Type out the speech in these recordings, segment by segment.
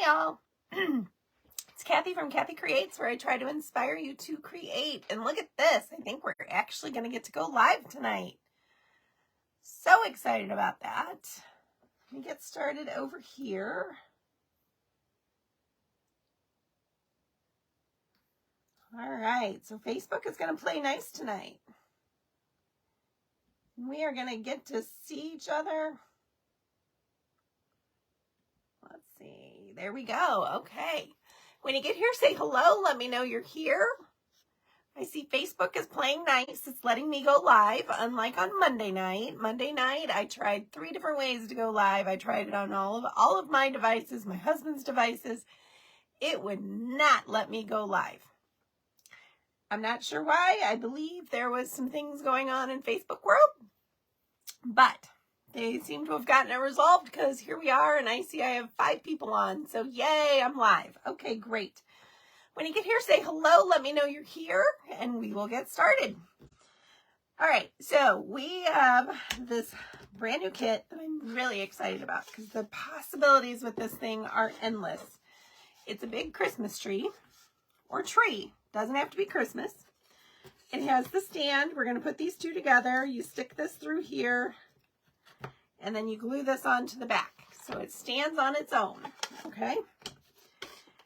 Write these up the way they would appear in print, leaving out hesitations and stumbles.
y'all. It's Kathy from Kathy Creates, where I try to inspire you to create. And look at this. I think we're actually going to get to go live tonight. So excited about that. Let me get started over here. All right, so Facebook is going to play nice tonight. We are going to get to see each other. Let's see. There we go. Okay. When you get here, say hello. Let me know you're here. I see Facebook is playing nice. It's letting me go live, unlike on Monday night. Monday night, I tried 3 different ways to go live. I tried it on all of my devices, my husband's devices. It would not let me go live. I'm not sure why. I believe there was some things going on in Facebook world, but they seem to have gotten it resolved because here we are, and I see I have 5 people on. So yay, I'm live. Okay, great. When you get here, say hello. Let me know you're here, and we will get started. All right, so we have this brand new kit that I'm really excited about because the possibilities with this thing are endless. It's a big Christmas tree or tree. Doesn't have to be Christmas. It has the stand. We're going to put these 2 together. You stick this through here, and then you glue this onto the back. So it stands on its own, okay?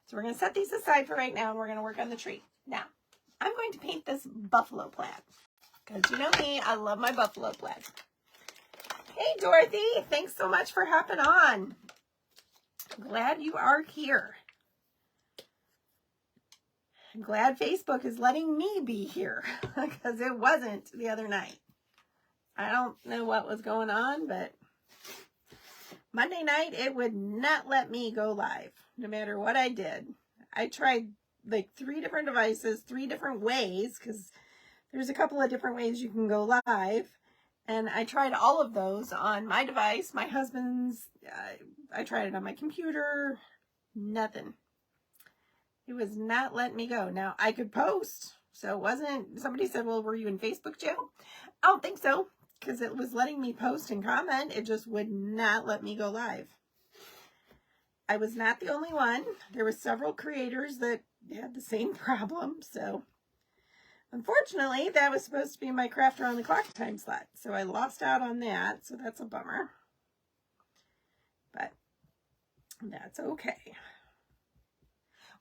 So we're going to set these aside for right now, and we're going to work on the tree. Now, I'm going to paint this buffalo plaid, because you know me, I love my buffalo plaid. Hey, Dorothy, thanks so much for hopping on. Glad you are here. I'm glad Facebook is letting me be here, because it wasn't the other night. I don't know what was going on, but Monday night, it would not let me go live, no matter what I did. I tried like 3 different devices, 3 different ways, because there's a couple of different ways you can go live. And I tried all of those on my device, my husband's. I tried it on my computer. Nothing. It was not letting me go. Now, I could post, so it wasn't, somebody said, well, were you in Facebook jail? I don't think so, because it was letting me post and comment. It just would not let me go live. I was not the only one. There were several creators that had the same problem, so unfortunately, that was supposed to be my craft around the clock time slot, so I lost out on that, so that's a bummer. But that's okay.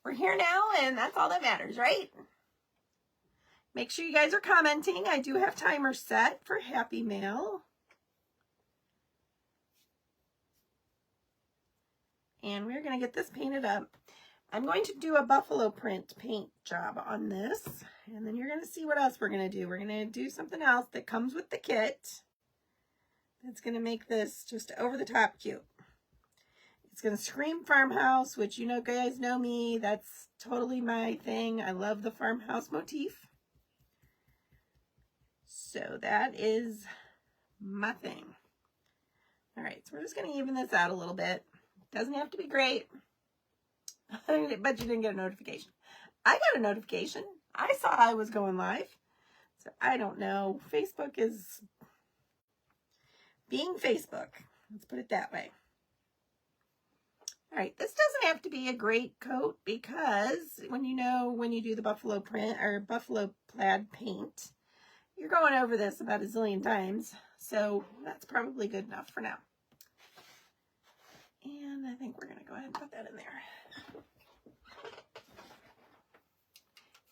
We're here now, and that's all that matters, right? Make sure you guys are commenting. I do have timers set for Happy Mail. And we're going to get this painted up. I'm going to do a buffalo print paint job on this. And then you're going to see what else we're going to do. We're going to do something else that comes with the kit. That's going to make this just over the top cute. It's going to scream farmhouse, which you know, guys know me. That's totally my thing. I love the farmhouse motif. So that is my thing. All right, so we're just going to even this out a little bit. Doesn't have to be great, but you didn't get a notification. I got a notification. I saw I was going live. So I don't know. Facebook is being Facebook. Let's put it that way. All right, this doesn't have to be a great coat, because when you do the buffalo print or buffalo plaid paint, you're going over this about a zillion times. So that's probably good enough for now. And I think we're going to go ahead and put that in there.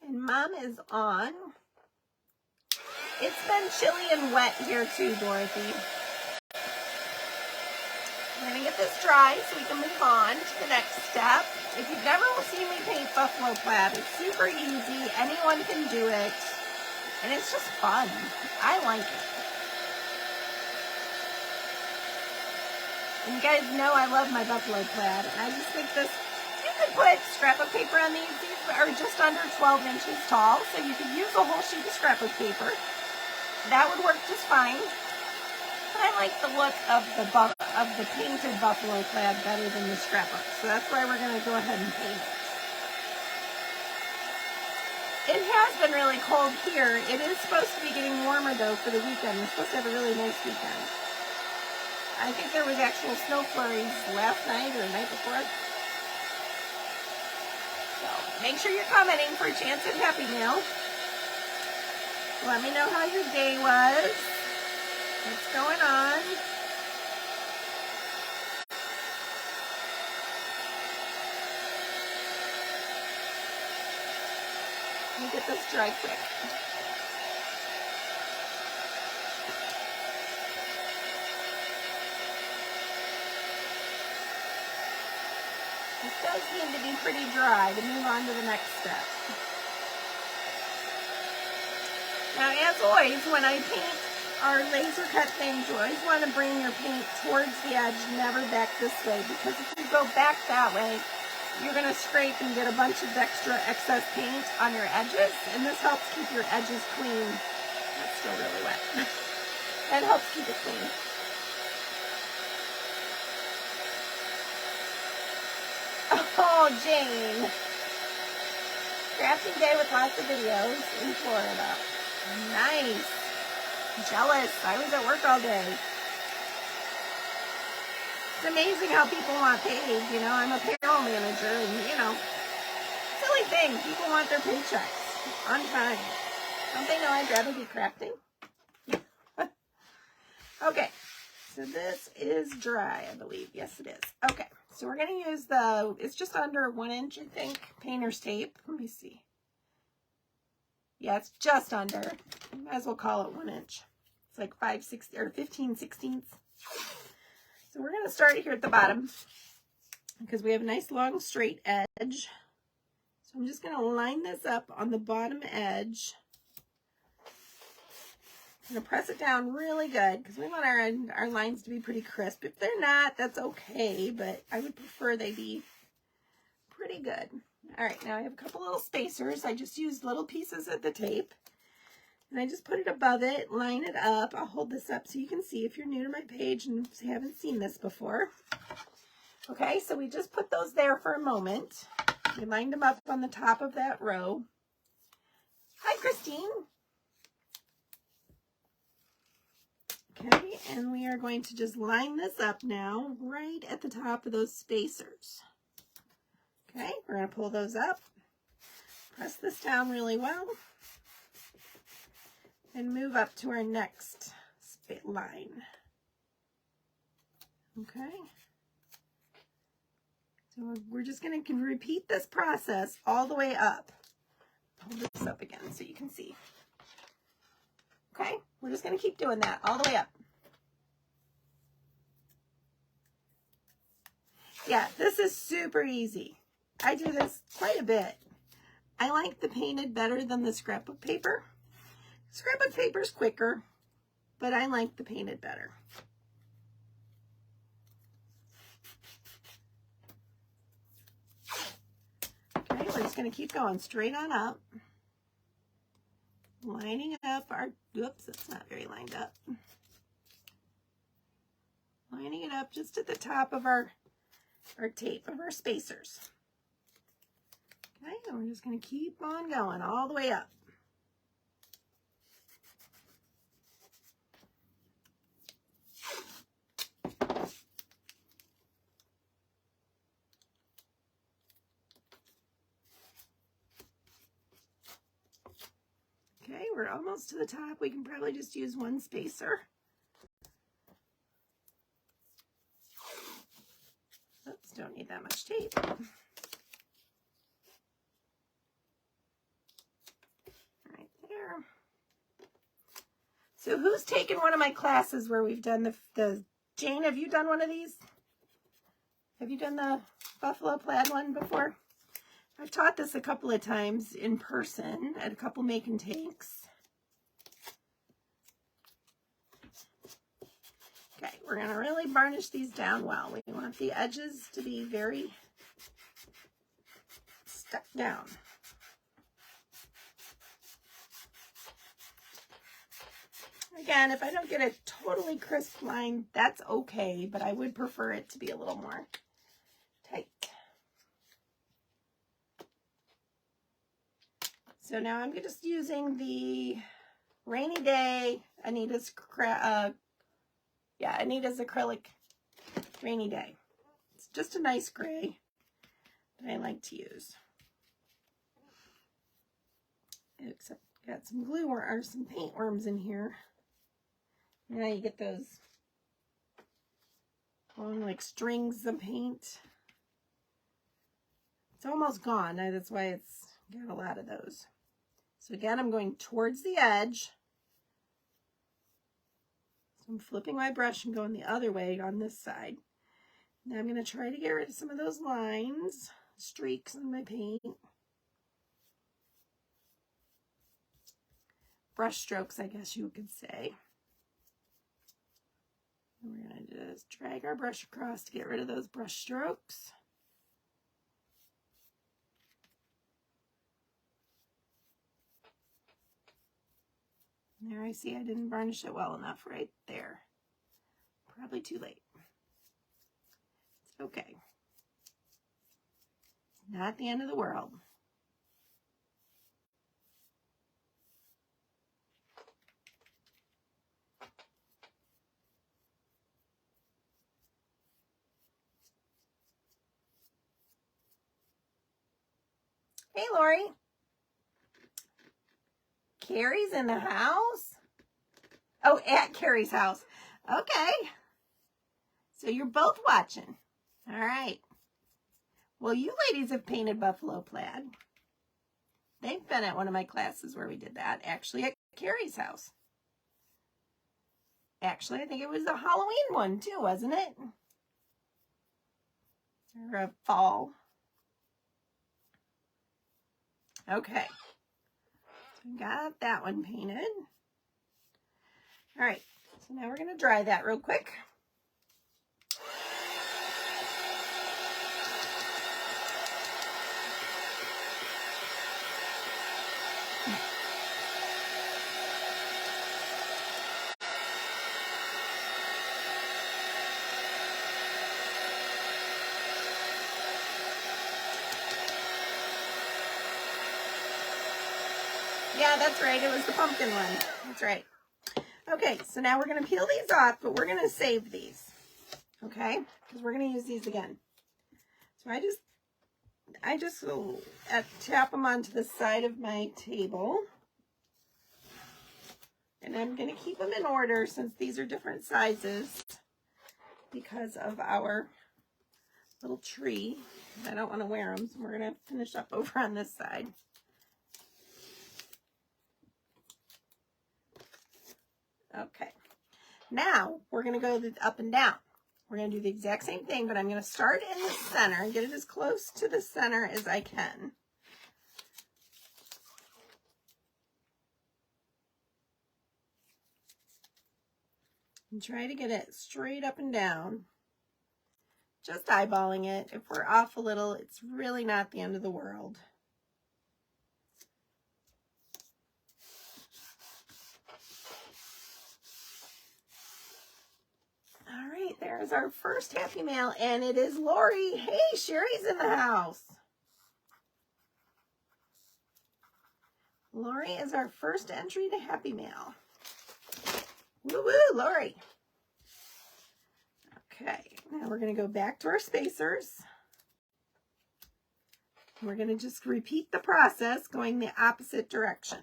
And Mom is on. It's been chilly and wet here too, Dorothy. We're going to get this dry so we can move on to the next step. If you've never seen me paint buffalo plaid, it's super easy. Anyone can do it. And it's just fun. I like it. And you guys know I love my buffalo plaid. And I just think this, you could put scrapbook paper on these. These are just under 12 inches tall. So you could use a whole sheet of scrapbook paper. That would work just fine. But I like the look of the painted buffalo plaid better than the scrapbook. So that's why we're going to go ahead and paint it. It has been really cold here. It is supposed to be getting warmer, though, for the weekend. We're supposed to have a really nice weekend. I think there was actual snow flurries last night or the night before. make sure you're commenting for a chance at Happy Meal. Let me know how your day was. What's going on? Let me get this dry quick. This does seem to be pretty dry to move on to the next step. Now, as always, when I paint our laser cut things, you always want to bring your paint towards the edge, never back this way, because if you go back that way, you're going to scrape and get a bunch of extra excess paint on your edges, and this helps keep your edges clean. That's still really wet. That helps keep it clean. Oh, Jane. Crafting day with lots of videos in Florida. Nice. Jealous. I was at work all day. It's amazing how people want paid. You know, I'm a payroll manager, and, you know, silly thing. People want their paychecks on time. Don't they know I'd rather be crafting? Okay. So this is dry, I believe. Yes, it is. Okay. So we're going to use it's just under 1 inch, I think, painter's tape. Let me see. Yeah, it's just under. Might as well call it 1 inch. It's like 15/16. So we're going to start here at the bottom because we have a nice long straight edge. So I'm just going to line this up on the bottom edge. I'm going to press it down really good because we want our lines to be pretty crisp. If they're not, that's okay, but I would prefer they be pretty good. All right, now I have a couple little spacers. I just used little pieces of the tape, and I just put it above it, line it up. I'll hold this up so you can see if you're new to my page and haven't seen this before. Okay, so we just put those there for a moment. We lined them up on the top of that row. Hi, Christine. Okay, and we are going to just line this up now right at the top of those spacers. Okay, we're going to pull those up, press this down really well, and move up to our next line. Okay, so we're just going to repeat this process all the way up. Hold this up again so you can see. Okay, we're just going to keep doing that all the way up. Yeah, this is super easy. I do this quite a bit. I like the painted better than the scrapbook paper. Scrapbook paper is quicker, but I like the painted better. Okay, we're just going to keep going straight on up. Lining up our, oops, it's not very lined up. Lining it up just at the top of our tape, of our spacers. Okay, and we're just going to keep on going all the way up. Okay, we're almost to the top. We can probably just use one spacer. Oops, don't need that much tape. Right there. So who's taken one of my classes where we've done the Jane, have you done one of these? Have you done the buffalo plaid one before? I've taught this a couple of times in person at a couple make and takes. Okay, we're going to really varnish these down well. We want the edges to be very stuck down. Again, if I don't get a totally crisp line, that's okay, but I would prefer it to be a little more tight. So now I'm just using the Rainy Day Anita's acrylic Rainy Day. It's just a nice gray that I like to use. except got some glue or some paint worms in here. Now you get those long like strings of paint. It's almost gone. That's why it's got a lot of those. So again, I'm going towards the edge. So I'm flipping my brush and going the other way on this side. Now I'm going to try to get rid of some of those lines, streaks in my paint. Brush strokes, I guess you could say. And we're going to just drag our brush across to get rid of those brush strokes. And there I see I didn't varnish it well enough right there. Probably too late. It's okay. Not the end of the world. Hey, Lori. Carrie's in the house? Oh, at Carrie's house. Okay. So you're both watching. All right. Well, you ladies have painted buffalo plaid. They've been at one of my classes where we did that, actually at Carrie's house. Actually, I think it was a Halloween one too, wasn't it? Or a fall. Okay. Got that one painted. All right, so now we're going to dry that real quick. Yeah, that's right. It was the pumpkin one. That's right. Okay, so now we're going to peel these off, but we're going to save these. Okay? Because we're going to use these again. So I just tap them onto the side of my table. And I'm going to keep them in order since these are different sizes because of our little tree. I don't want to wear them, so we're going to finish up over on this side. Okay, now we're going to go up and down. We're going to do the exact same thing, but I'm going to start in the center and get it as close to the center as I can. And try to get it straight up and down. Just eyeballing it. If we're off a little, it's really not the end of the world. All right, there's our first Happy Mail, and it is Lori. Hey, Sherry's in the house. Lori is our first entry to Happy Mail. Woo-woo, Lori. Okay, now we're going to go back to our spacers. We're going to just repeat the process going the opposite direction.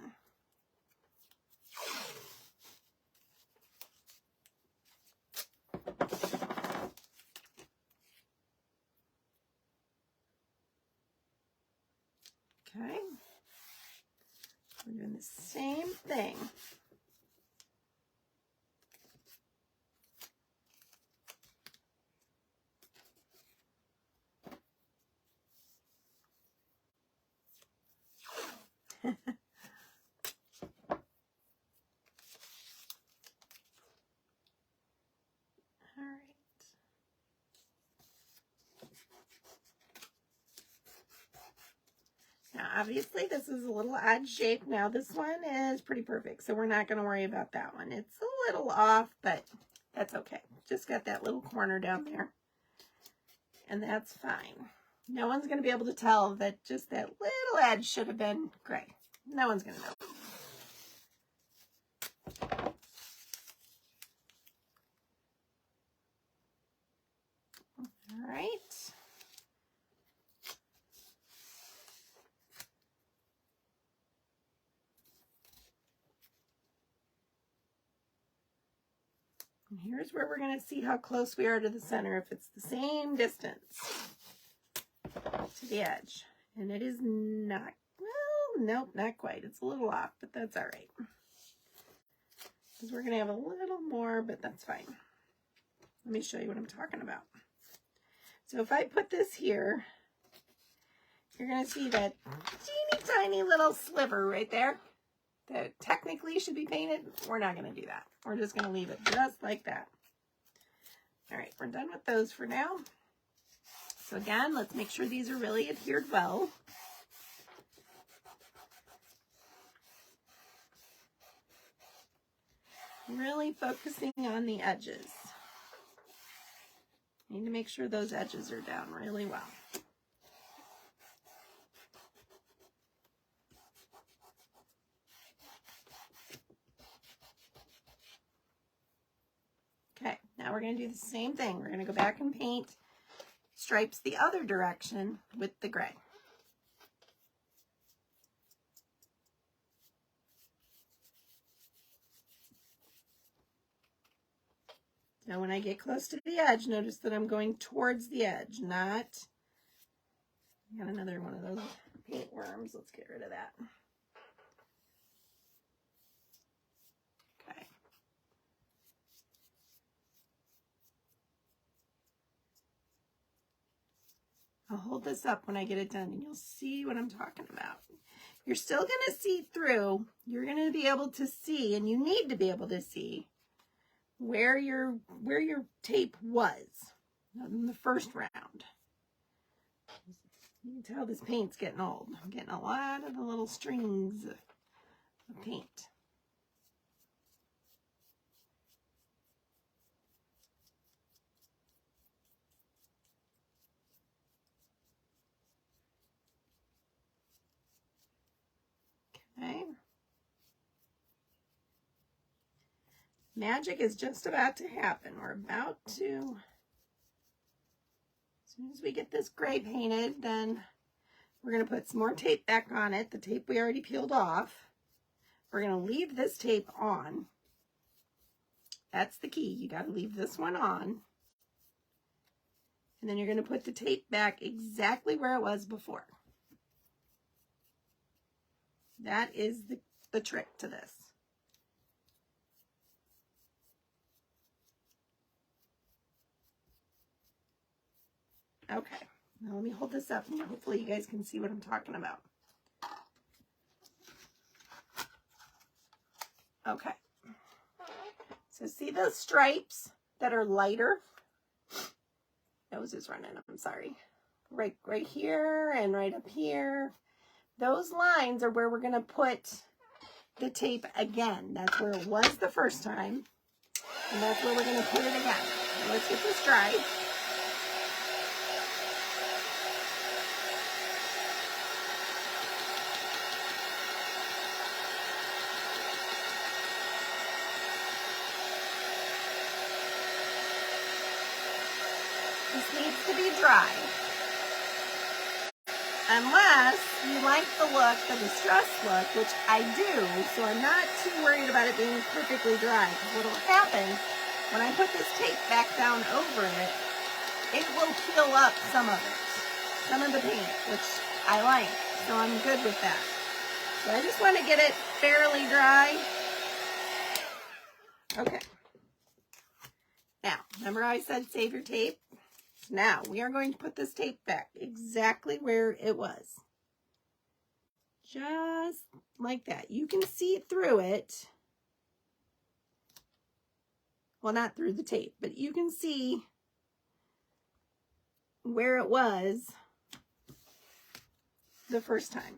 Okay, we're doing the same thing. All right. Now, obviously, this is a little odd shape. Now, this one is pretty perfect, so we're not going to worry about that one. It's a little off, but that's okay. Just got that little corner down there, and that's fine. No one's going to be able to tell that just that little edge should have been gray. No one's going to know. All right. Here's where we're going to see how close we are to the center, if it's the same distance to the edge. And it is not, well, nope, not quite. It's a little off, but that's all right. Because we're going to have a little more, but that's fine. Let me show you what I'm talking about. So if I put this here, you're going to see that teeny tiny little sliver right there that technically should be painted. We're not going to do that. We're just going to leave it just like that. All right, we're done with those for now. So again, let's make sure these are really adhered well. Really focusing on the edges. Need to make sure those edges are down really well. Okay, now we're going to do the same thing. We're going to go back and paint stripes the other direction with the gray. Now when I get close to the edge, notice that I'm going towards the edge, not, got another one of those paint worms. Let's get rid of that. Okay. I'll hold this up when I get it done and you'll see what I'm talking about. You're still going to see through. You're going to be able to see, and you need to be able to see where your tape was in the first round. You can tell this paint's getting old. I'm getting a lot of the little strings of paint. Okay. Magic is just about to happen. We're about to, as soon as we get this gray painted, then we're going to put some more tape back on it, the tape we already peeled off. We're going to leave this tape on. That's the key. You got to leave this one on. And then you're going to put the tape back exactly where it was before. That is the trick to this. Okay, now let me hold this up and hopefully you guys can see what I'm talking about. Okay, so see those stripes that are lighter? Nose is running, I'm sorry. Right here and right up here. Those lines are where we're going to put the tape again. That's where it was the first time. And that's where we're going to put it again. So let's get this dry. This needs to be dry. Unless you like the look, the distress look, which I do, so I'm not too worried about it being perfectly dry. Because what will happen, when I put this tape back down over it, it will peel up some of it, some of the paint, which I like, so I'm good with that. So I just want to get it fairly dry. Okay. Now, remember I said save your tape? Now, we are going to put this tape back exactly where it was. Just like that. You can see through it. Well, not through the tape, but you can see where it was the first time.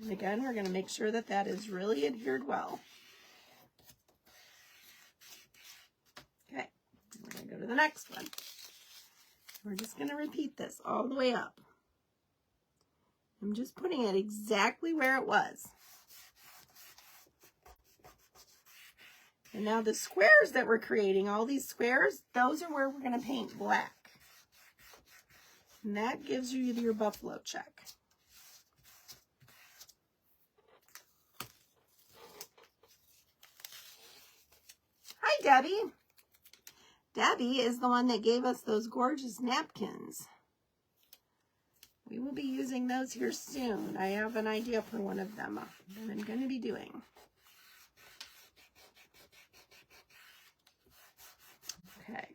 And again, we're going to make sure that that is really adhered well. Okay, we're going to go to the next one. We're just going to repeat this all the way up. I'm just putting it exactly where it was. And now the squares that we're creating, all these squares, those are where we're going to paint black. And that gives you your buffalo check. Hi, Debbie. Debbie is the one that gave us those gorgeous napkins. We will be using those here soon. I have an idea for one of them that I'm going to be doing. Okay.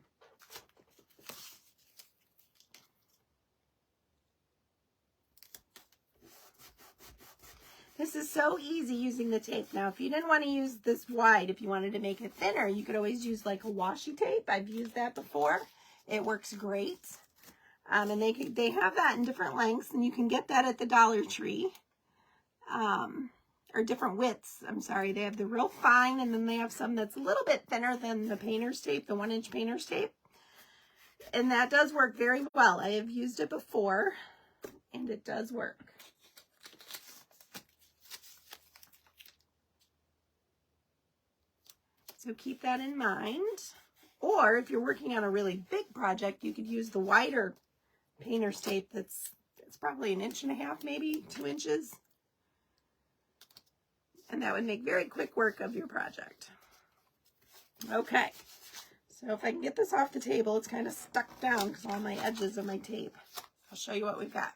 This is so easy using the tape. Now, if you didn't want to use this wide, if you wanted to make it thinner, you could always use like a washi tape. I've used that before. It works great. And they have that in different lengths, and you can get that at the Dollar Tree. Or different widths. I'm sorry. They have the real fine, and then they have some that's a little bit thinner than the painter's tape, the 1-inch painter's tape. And that does work very well. I have used it before, and it does work. So keep that in mind. Or if you're working on a really big project, you could use the wider painter's tape it's probably 1.5 inches, maybe 2 inches. And that would make very quick work of your project. Okay, so if I can get this off the table, it's kind of stuck down because all my edges of my tape. I'll show you what we've got.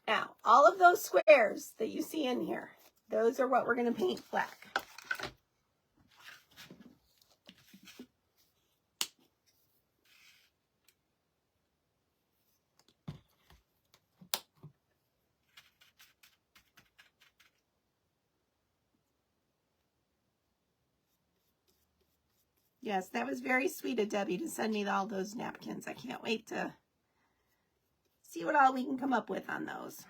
Now, all of those squares that you see in here, those are what we're going to paint black. Yes, that was very sweet of Debbie to send me all those napkins. I can't wait to see what all we can come up with on those.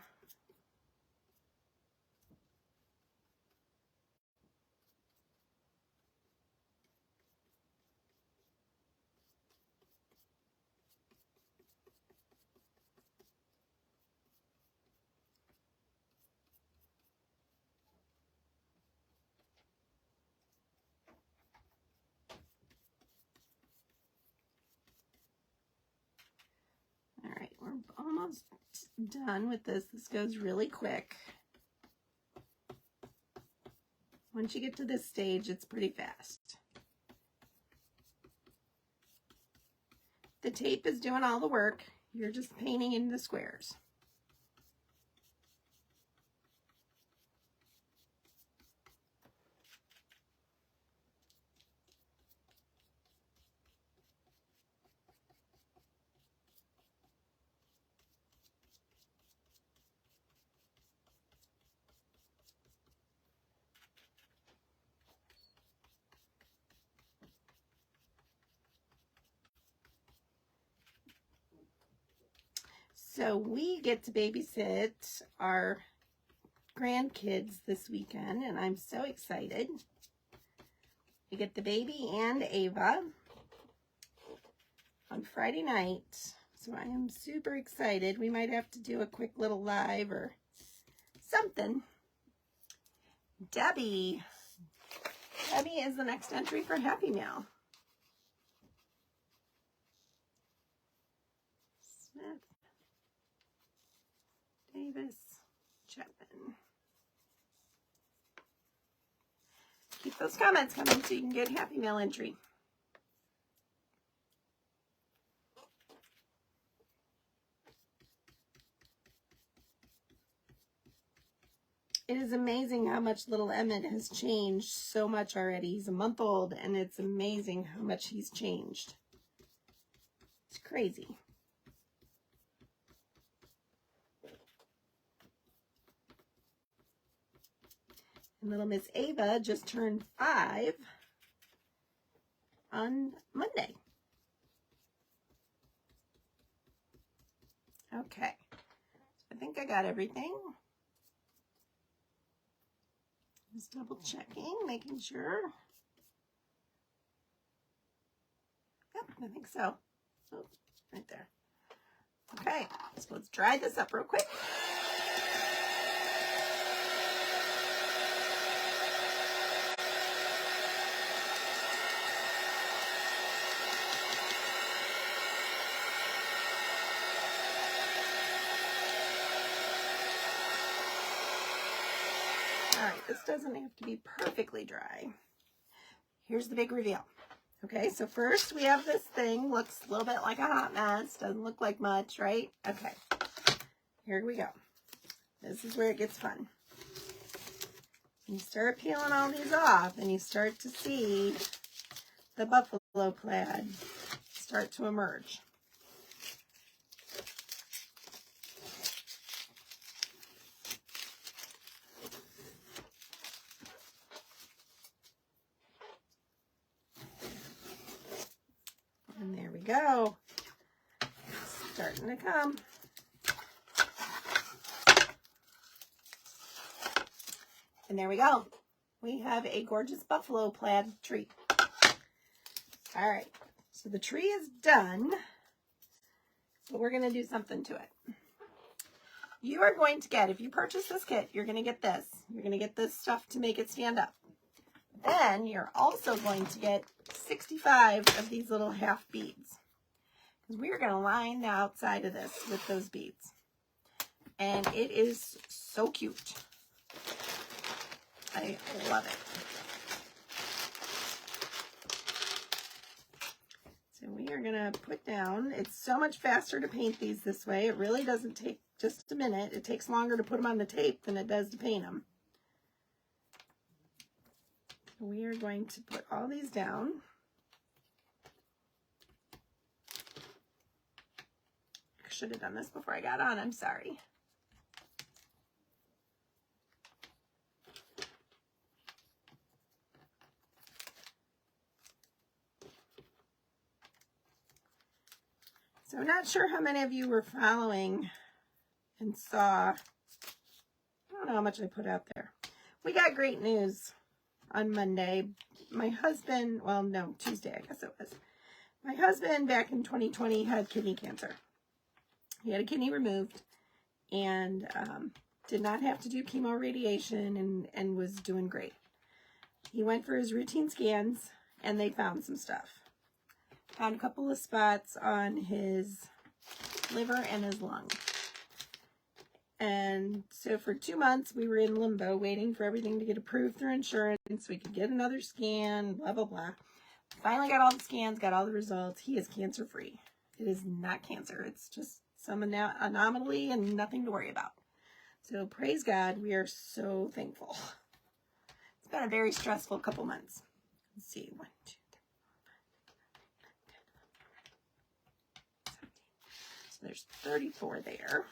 All right, we're almost done with this. This goes really quick. Once you get to this stage, it's pretty fast. The tape is doing all the work. You're just painting in the squares. So we get to babysit our grandkids this weekend, and I'm so excited. We get the baby and Ava on Friday night, so I am super excited. We might have to do a quick little live or something. Debbie is the next entry for Happy Meal. Smith, Davis, Chapman. Keep those comments coming so you can get Happy Meal entry. It is amazing how much little Emmett has changed so much already. He's a month old, and it's amazing how much he's changed. It's crazy. And little Miss Ava just turned 5 on Monday. Okay, I think I got everything. Just double checking, making sure. Yep, I think so. Oh, right there. Okay, so let's dry this up real quick. All right, this doesn't have to be perfectly dry. Here's the big reveal. Okay, so first we have this thing. Looks a little bit like a hot mess. Doesn't look like much, right? Okay, here we go. This is where it gets fun. You start peeling all these off and you start to see the buffalo plaid start to emerge. And there we go. It's starting to come. And there we go. We have a gorgeous buffalo plaid tree. All right, so the tree is done, but we're going to do something to it. You are going to get, if you purchase this kit, you're going to get this. You're going to get this stuff to make it stand up. Then you're also going to get 65 of these little half beads. Because we're going to line the outside of this with those beads. And it is so cute. I love it. So we are going to put down, it's so much faster to paint these this way. It really doesn't take just a minute. It takes longer to put them on the tape than it does to paint them. We are going to put all these down. I should have done this before I got on, I'm sorry. So I'm not sure how many of you were following and saw, I don't know how much I put out there. We got great news on Monday. My husband, well, no, Tuesday, I guess it was. My husband back in 2020 had kidney cancer. He had a kidney removed and did not have to do chemo radiation and was doing great. He went for his routine scans and they found some stuff. Found a couple of spots on his liver and his lung. And so for 2 months, we were in limbo waiting for everything to get approved through insurance. We could get another scan, blah, blah, blah. Finally got all the scans, got all the results. He is cancer-free. It is not cancer. It's just some anomaly and nothing to worry about. So praise God, we are so thankful. It's been a very stressful couple months. Let's see, 1, 2, 3, 4, 5, 6, 7, 8. So there's 34 there.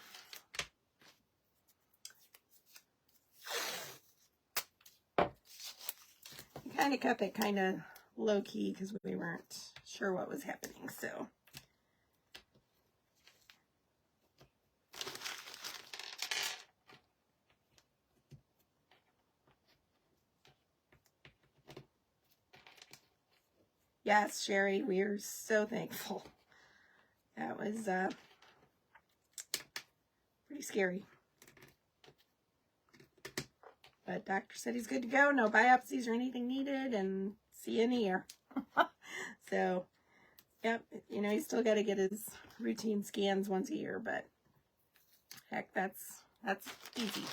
Kind of kept it kind of low-key because we weren't sure what was happening, so. Yes, Sherry, we are so thankful. That was pretty scary. But doctor said he's good to go. No biopsies or anything needed, and see you in a year. So, yep, you know, he's still got to get his routine scans once a year, but heck, that's easy.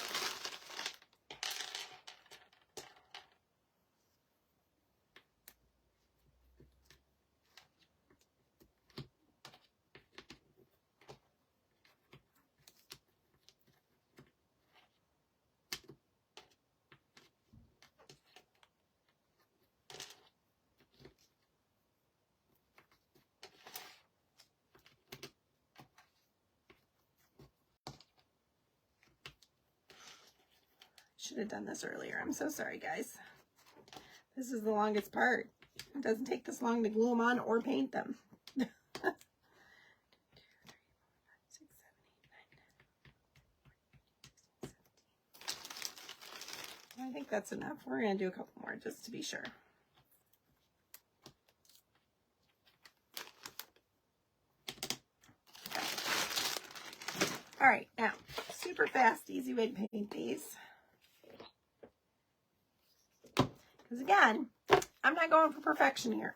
Should have done this earlier. I'm so sorry, guys. This is the longest part. It doesn't take this long to glue them on or paint them. 1, 2, 3, 4, 5, 6, 7, 8, 9, 10. I think that's enough. We're going to do a couple more just to be sure. Okay. All right, now, super fast, easy way to paint these. Because again, I'm not going for perfection here.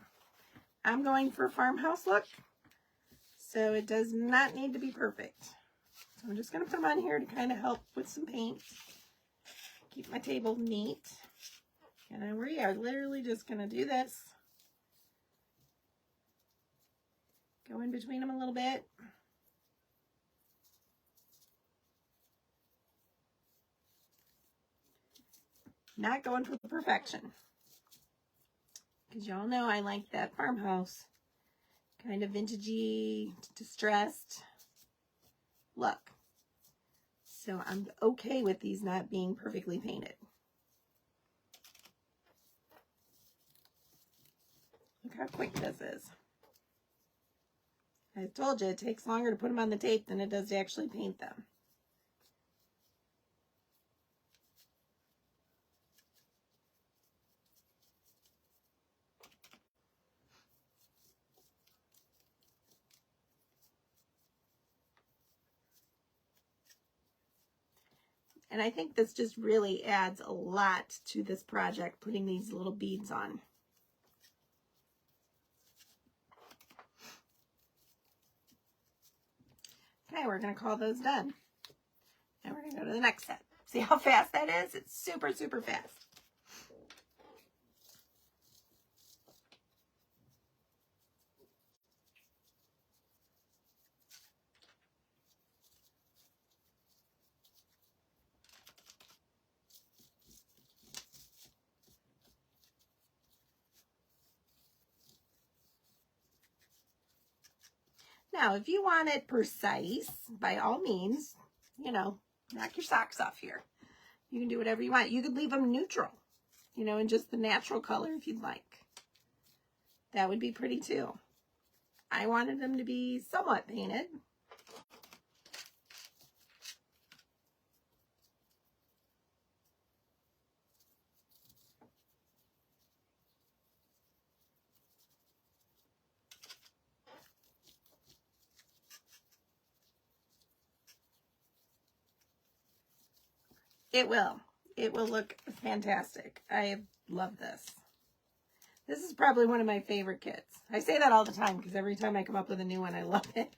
I'm going for a farmhouse look. So it does not need to be perfect. So I'm just going to put them on here to kind of help with some paint. Keep my table neat. And then we are literally just going to do this Go in between them a little bit. Not going for the perfection. Because y'all know I like that farmhouse. Kind of vintagey, distressed look. So I'm okay with these not being perfectly painted. Look how quick this is. I told you it takes longer to put them on the tape than it does to actually paint them. And I think this just really adds a lot to this project, putting these little beads on. Okay, we're going to call those done. And we're going to go to the next set. See how fast that is? It's super, super fast. Now, if you want it precise, by all means, you know, knock your socks off here. You can do whatever you want. You could leave them neutral, you know, in just the natural color if you'd like. That would be pretty too. I wanted them to be somewhat painted. It will. It will look fantastic. I love this. This is probably one of my favorite kits. I say that all the time because every time I come up with a new one, I love it.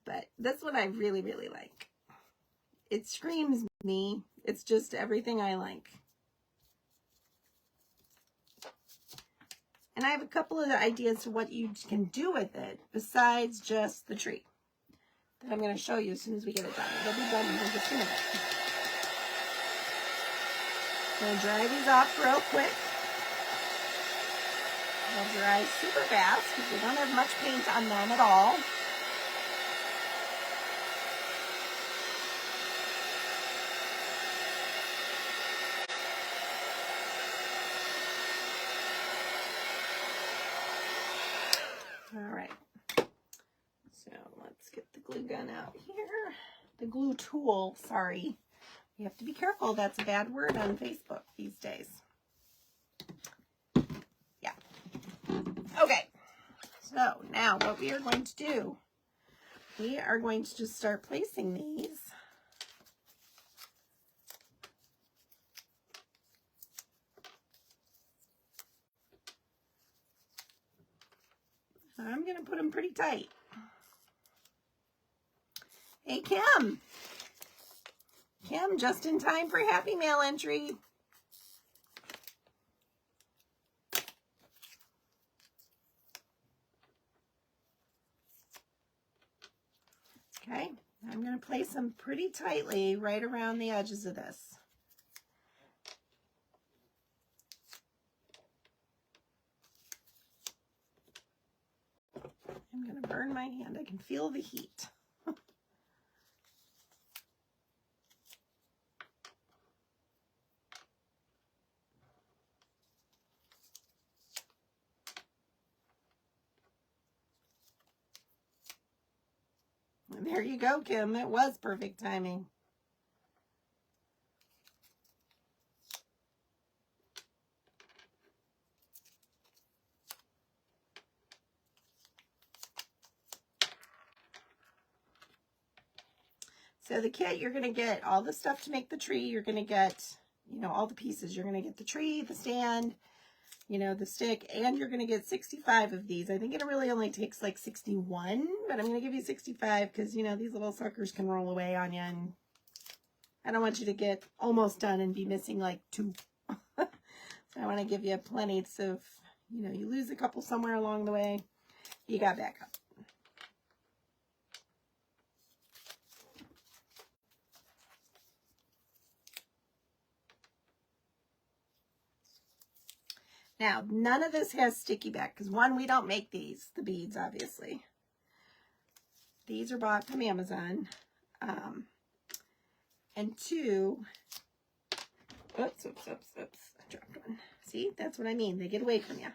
But this one I really, really like. It screams me. It's just everything I like. And I have a couple of ideas to what you can do with it besides just the tree that I'm going to show you as soon as we get it done. It'll be done in just a minute. I'm going to dry these off real quick. They'll dry super fast because we don't have much paint on them at all. All right. So let's get the glue gun out here. The glue tool, sorry. You have to be careful. That's a bad word on Facebook these days. Yeah. Okay. So now what we are going to do, we are going to just start placing these. I'm going to put them pretty tight. Hey, Kim. Kim, just in time for Happy Mail entry. Okay, I'm going to place them pretty tightly right around the edges of this. I'm going to burn my hand. I can feel the heat. There you go, Kim. It was perfect timing. So the kit, you're going to get all the stuff to make the tree. You're going to get, you know, all the pieces. You're going to get the tree, the stand, you know, the stick, and you're going to get 65 of these. I think it really only takes like 61, but I'm going to give you 65 because, you know, these little suckers can roll away on you, and I don't want you to get almost done and be missing like 2. So I want to give you plenty, so if, you know, you lose a couple somewhere along the way, you got backup. Now, none of this has sticky back because one, we don't make these, the beads, obviously. These are bought from Amazon. And two, oops, I dropped one. See, that's what I mean. They get away from you.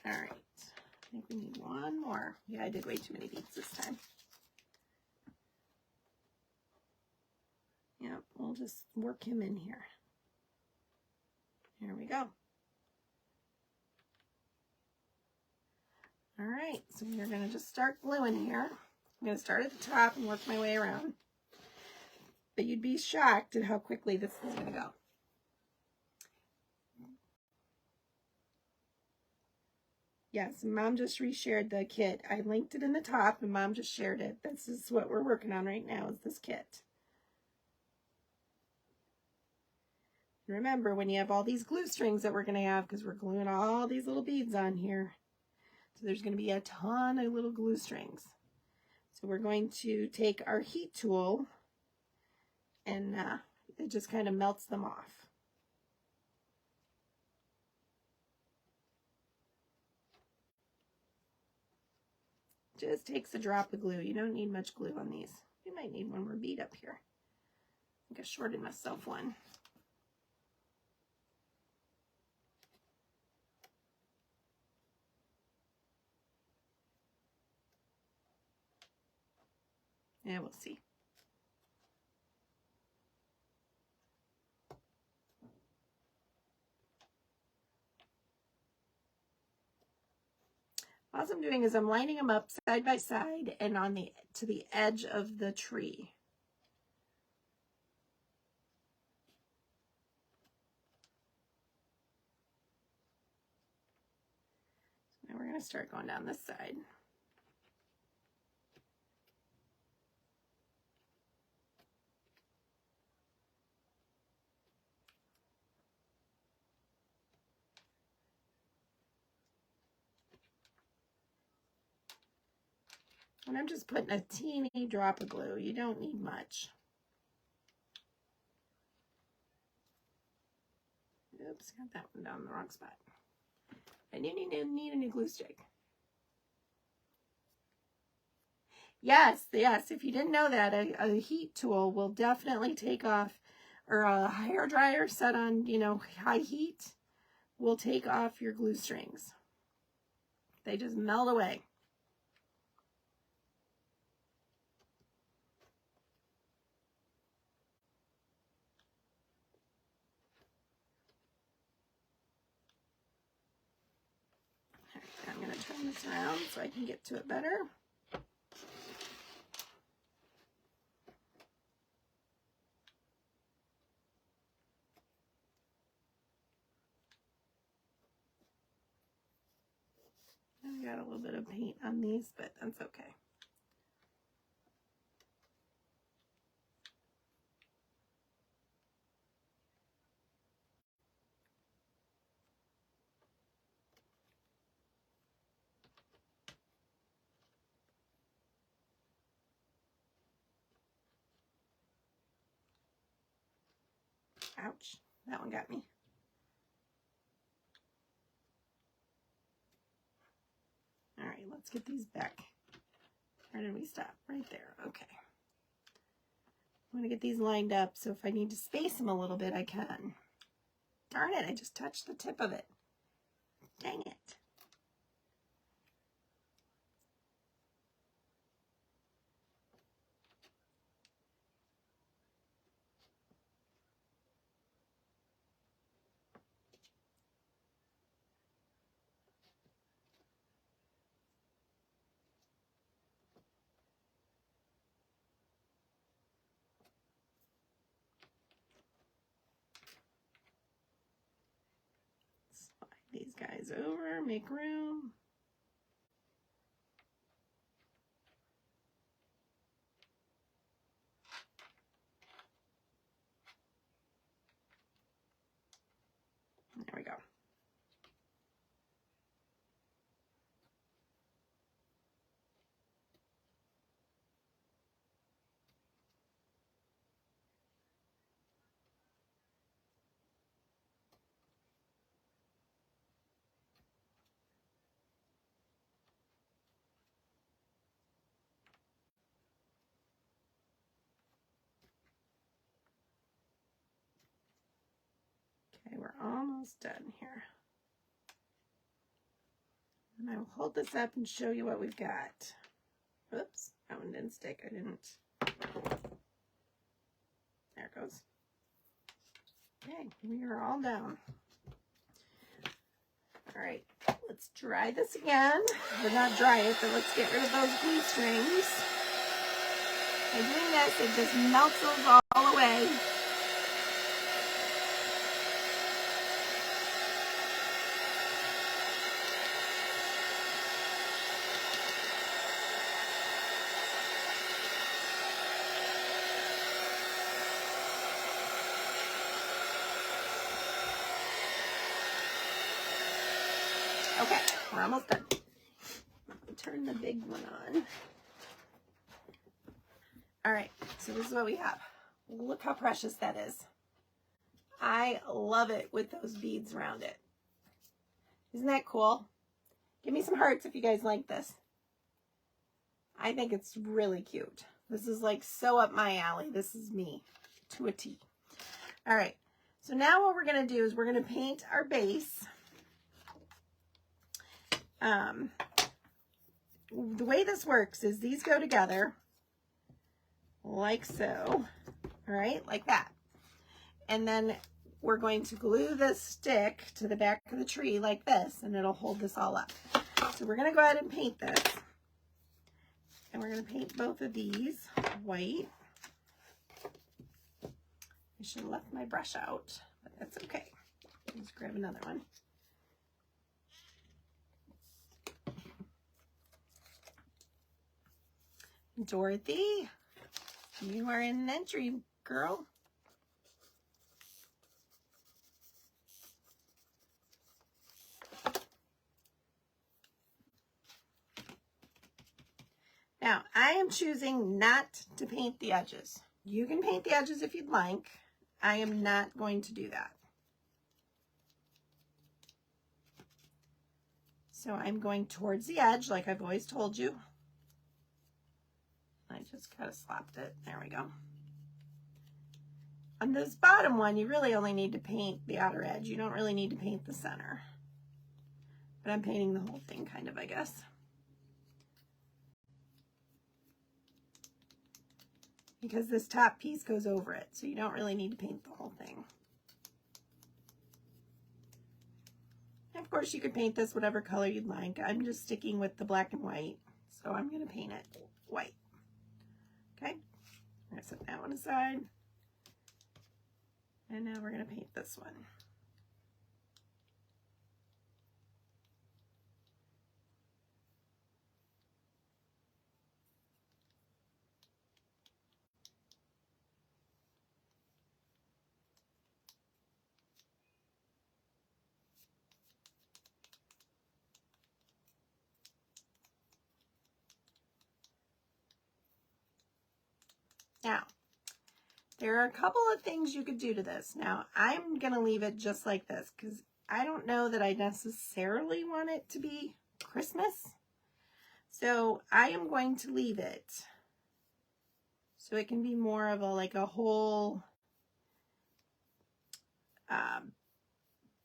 All right, I think we need one more. Yeah, I did way too many beads this time. Yep, we'll just work him in here. Here we go. All right, so we're going to just start gluing here. I'm going to start at the top and work my way around. But you'd be shocked at how quickly this is going to go. Yes, Mom just reshared the kit. I linked it in the top and Mom just shared it. This is what we're working on right now, is this kit. Remember, when you have all these glue strings that we're going to have, because we're gluing all these little beads on here, so there's going to be a ton of little glue strings. So we're going to take our heat tool and it just kind of melts them off. Just takes a drop of glue. You don't need much glue on these. You might need one more bead up here. I think I shorted myself one. Yeah, we'll see. All I'm doing is I'm lining them up side by side and on to the edge of the tree. So now we're going to start going down this side. And I'm just putting a teeny drop of glue. You don't need much. Oops, got that one down in the wrong spot. And you need a new glue stick. Yes, if you didn't know that, a heat tool will definitely take off, or a hair dryer set on, you know, high heat will take off your glue strings. They just melt away. I'm going to turn this around so I can get to it better. I got a little bit of paint on these, but that's okay. Ouch, that one got me. All right, let's get these back. Where did we stop? Right there, okay. I'm gonna get these lined up, so if I need to space them a little bit, I can. Darn it, I just touched the tip of it. Dang it. Slide these guys over, make room. we go. Okay, we're almost done here. And I will hold this up and show you what we've got. Oops, that one didn't stick. I didn't. There it goes. Okay, we are all down. All right, let's dry this again. Or not dry it, but let's get rid of those glue strings. By doing this, it just melts those all away. Okay, we're almost done. Turn the big one on. All right, so this is what we have. Look how precious that is. I love it with those beads around it. Isn't that cool? Give me some hearts if you guys like this. I think it's really cute. This is like so up my alley. This is me to a T. All right, so now what we're gonna do is we're gonna paint our base. The way this works is these go together like so, all right, like that. And then we're going to glue this stick to the back of the tree like this, and it'll hold this all up. So we're going to go ahead and paint this. And we're going to paint both of these white. I should have left my brush out, but that's okay. Let's grab another one. Dorothy, you are in an entry, girl. Now, I am choosing not to paint the edges. You can paint the edges if you'd like. I am not going to do that. So I'm going towards the edge like I've always told you. I just kind of slapped it. There we go. On this bottom one, you really only need to paint the outer edge. You don't really need to paint the center. But I'm painting the whole thing kind of, I guess. Because this top piece goes over it, so you don't really need to paint the whole thing. And of course, you could paint this whatever color you'd like. I'm just sticking with the black and white, so I'm going to paint it white. Okay, I'm going to set that one aside. And now we're going to paint this one. Now, there are a couple of things you could do to this. Now, I'm going to leave it just like this because I don't know that I necessarily want it to be Christmas. So I am going to leave it so it can be more of a like a whole,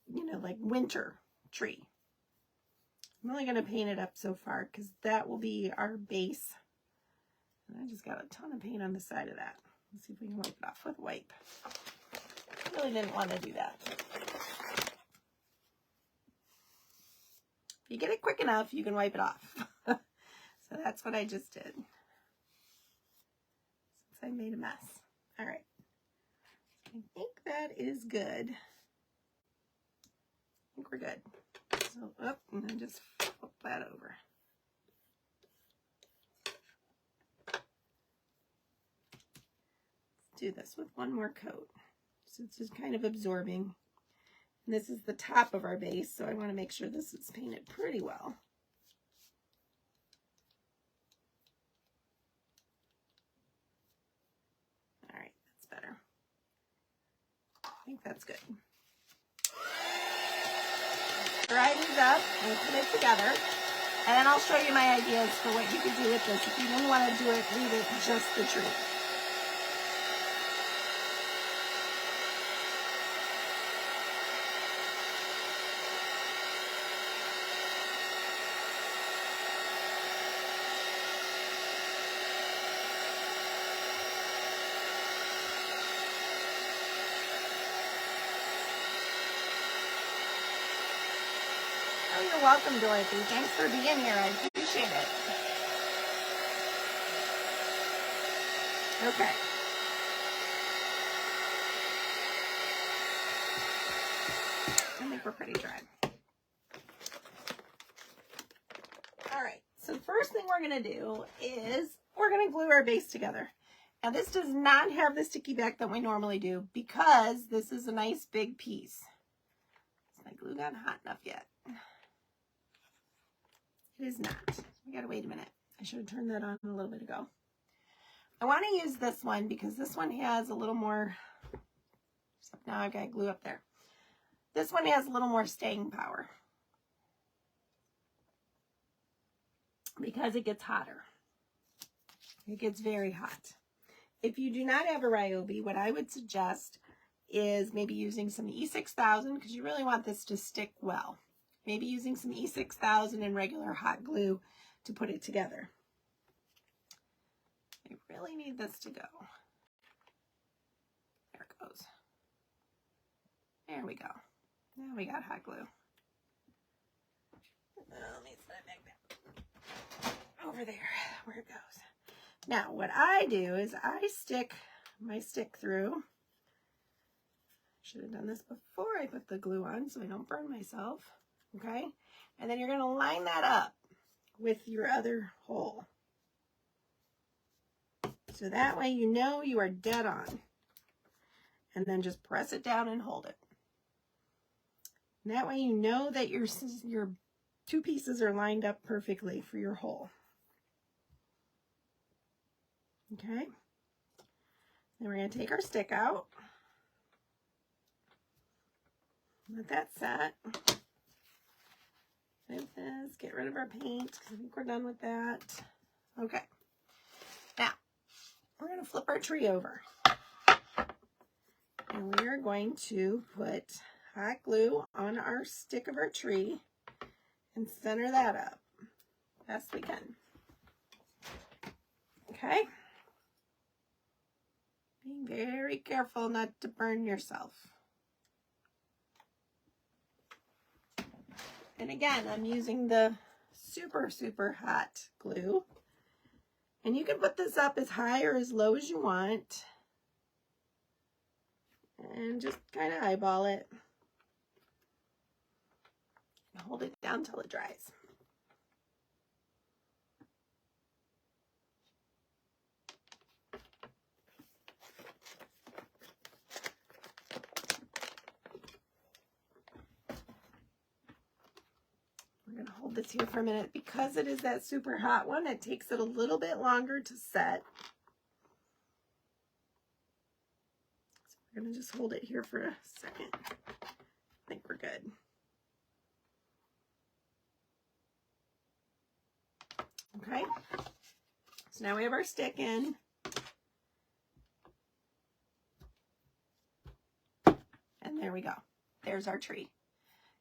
you know, like winter tree. I'm only going to paint it up so far because that will be our base. And I just got a ton of paint on the side of that. Let's see if we can wipe it off with a wipe. I really didn't want to do that. If you get it quick enough, you can wipe it off. So that's what I just did. Since I made a mess. All right. I think that is good. I think we're good. So, oh, and then just flip that over. Let's do this with one more coat. So it's just kind of absorbing. And this is the top of our base, so I want to make sure this is painted pretty well. All right, that's better. I think that's good. Dry these up and put it together. And then I'll show you my ideas for what you could do with this. If you didn't want to do it, leave it just the tree. Oh, you're welcome, Dorothy. Thanks for being here. I appreciate it. Okay. I think we're pretty dry. All right. So the first thing we're going to do is we're going to glue our base together. Now this does not have the sticky back that we normally do because this is a nice big piece. Is my glue gun hot enough yet? It is not. We gotta wait a minute. I should have turned that on a little bit ago. I want to use this one because this one has a little more, now I've got glue up there. This one has a little more staying power because it gets hotter. It gets very hot. If you do not have a Ryobi, what I would suggest is maybe using some E6000 because you really want this to stick well. Maybe using some E6000 and regular hot glue to put it together. I really need this to go. There it goes. There we go. Now we got hot glue. Let me set it back down. Over there, where it goes. Now, what I do is I stick my stick through. Should have done this before I put the glue on so I don't burn myself. Okay? And then you're going to line that up with your other hole. So that way you know you are dead on. And then just press it down and hold it. And that way you know that your two pieces are lined up perfectly for your hole. Okay? Then we're going to take our stick out. Let that set. Like this. Get rid of our paint because I think we're done with that. Okay. Now, we're going to flip our tree over. And we are going to put hot glue on our stick of our tree and center that up best we can. Okay? Being very careful not to burn yourself. And again, I'm using the super, super hot glue. And you can put this up as high or as low as you want. And just kind of eyeball it. And hold it down till it dries. We're going to hold this here for a minute. Because it is that super hot one, it takes it a little bit longer to set. So we're going to just hold it here for a second. I think we're good. Okay, so now we have our stick in. And there we go. There's our tree.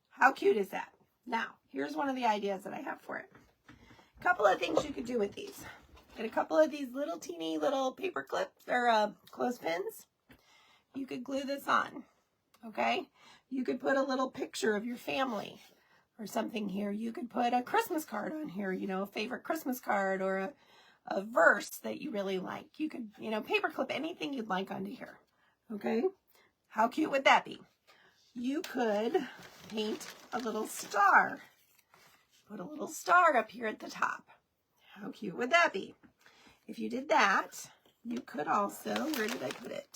How cute is that? Now, here's one of the ideas that I have for it. A couple of things you could do with these. Get a couple of these little teeny little paper clips or clothespins. You could glue this on, okay? You could put a little picture of your family or something here. You could put a Christmas card on here, you know, a favorite Christmas card or a verse that you really like. You could, you know, paper clip anything you'd like onto here, okay? How cute would that be? You could paint a little star. Put a little star up here at the top. How cute would that be? If you did that, you could also, where did I put it?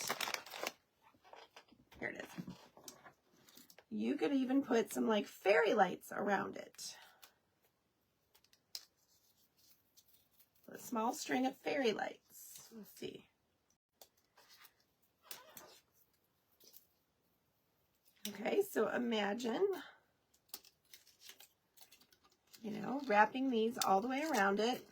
Here it is. you could even put some like fairy lights around it. A small string of fairy lights. Let's see. Okay, so imagine, you know, wrapping these all the way around it.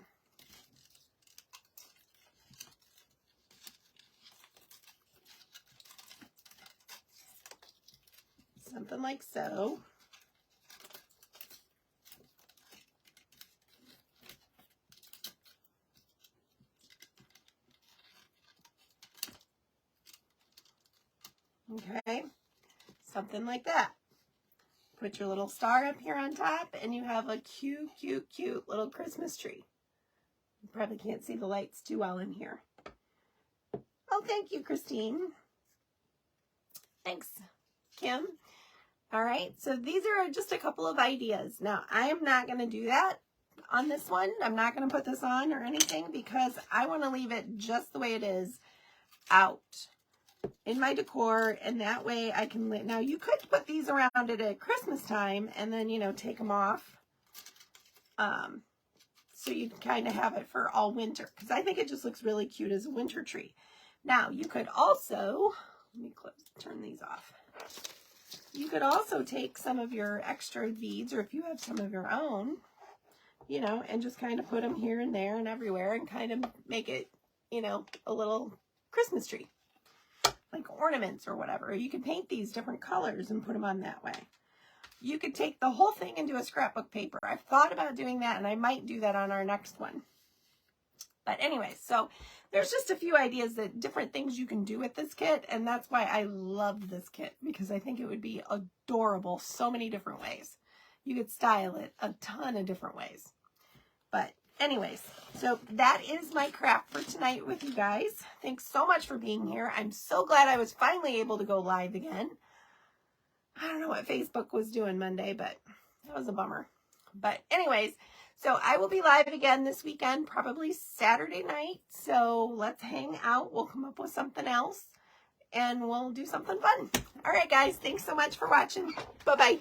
Something like so. Okay, something like that. Put your little star up here on top and you have a cute, cute, cute little Christmas tree. You probably can't see the lights too well in here. Oh, thank you, Christine. Thanks, Kim. All right, so these are just a couple of ideas. Now, I am not going to do that on this one. I'm not going to put this on or anything because I want to leave it just the way it is out in my decor, and that way I can, now you could put these around it at Christmas time and then, you know, take them off. So you kind of have it for all winter because I think it just looks really cute as a winter tree. Now you could also, let me turn these off. You could also take some of your extra beads, or if you have some of your own, you know, and just kind of put them here and there and everywhere and kind of make it, you know, a little Christmas tree. Like ornaments or whatever. You could paint these different colors and put them on that way. You could take the whole thing and do a scrapbook paper. I've thought about doing that, and I might do that on our next one. But anyway, so there's just a few ideas that different things you can do with this kit, and that's why I love this kit, because I think it would be adorable so many different ways. You could style it a ton of different ways. But anyways, so that is my craft for tonight with you guys. Thanks so much for being here. I'm so glad I was finally able to go live again. I don't know what Facebook was doing Monday, but that was a bummer. But anyways, so I will be live again this weekend, probably Saturday night. So let's hang out. We'll come up with something else and we'll do something fun. All right, guys. Thanks so much for watching. Bye-bye.